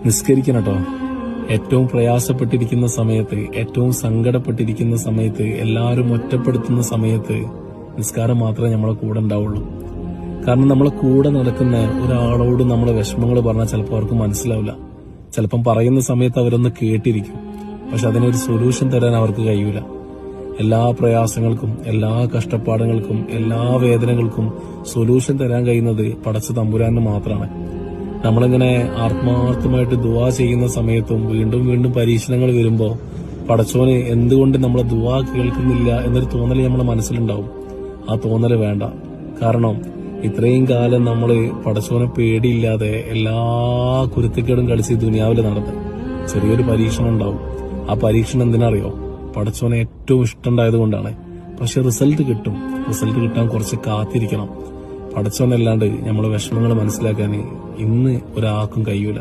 നിസ്കരിക്കണം കേട്ടോ. ഏറ്റവും പ്രയാസപ്പെട്ടിരിക്കുന്ന സമയത്ത്, ഏറ്റവും സങ്കടപ്പെട്ടിരിക്കുന്ന സമയത്ത്, എല്ലാവരും ഒറ്റപ്പെടുത്തുന്ന സമയത്ത് നിസ്കാരം മാത്രമേ നമ്മളെ കൂടെ ഉണ്ടാവുള്ളൂ. കാരണം നമ്മളെ കൂടെ നടക്കുന്ന ഒരാളോട് നമ്മളെ വിഷമങ്ങൾ പറഞ്ഞാൽ ചിലപ്പോൾ അവർക്ക് മനസ്സിലാവില്ല. ചിലപ്പം പറയുന്ന സമയത്ത് അവരൊന്ന് കേട്ടിരിക്കും, പക്ഷെ അതിനൊരു സൊല്യൂഷൻ തരാൻ അവർക്ക് കഴിയൂല. എല്ലാ പ്രയാസങ്ങൾക്കും, എല്ലാ കഷ്ടപ്പാടുകൾക്കും, എല്ലാ വേദനകൾക്കും സൊല്യൂഷൻ തരാൻ കഴിയുന്നത് പടച്ച തമ്പുരാന് മാത്രമാണ്. നമ്മളിങ്ങനെ ആത്മാർത്ഥമായിട്ട് ദുആ ചെയ്യുന്ന സമയത്തും വീണ്ടും വീണ്ടും പരീക്ഷണങ്ങൾ വരുമ്പോൾ പടച്ചോന് എന്തുകൊണ്ട് നമ്മളെ ദുആ കേൾക്കുന്നില്ല എന്നൊരു തോന്നൽ നമ്മുടെ മനസ്സിലുണ്ടാവും. ആ തോന്നൽ വേണ്ട. കാരണം ഇത്രയും കാലം നമ്മള് പടച്ചോനെ പേടിയില്ലാതെ എല്ലാ കുരുത്തക്കേടും കളിച്ച് ദുനിയാവിൽ നടന്ന് ചെറിയൊരു പരീക്ഷണം ഉണ്ടാവും. ആ പരീക്ഷണം എന്തിനറിയോ? പടച്ചോനെ ഏറ്റവും ഇഷ്ടമുണ്ടായത് കൊണ്ടാണ്. പക്ഷെ റിസൾട്ട് കിട്ടും. റിസൾട്ട് കിട്ടാൻ കുറച്ച് കാത്തിരിക്കണം. പടച്ചോനല്ലാണ്ട് നമ്മളെ വിഷമങ്ങൾ മനസ്സിലാക്കാൻ ഇന്ന് ഒരാൾക്കും കഴിയൂല.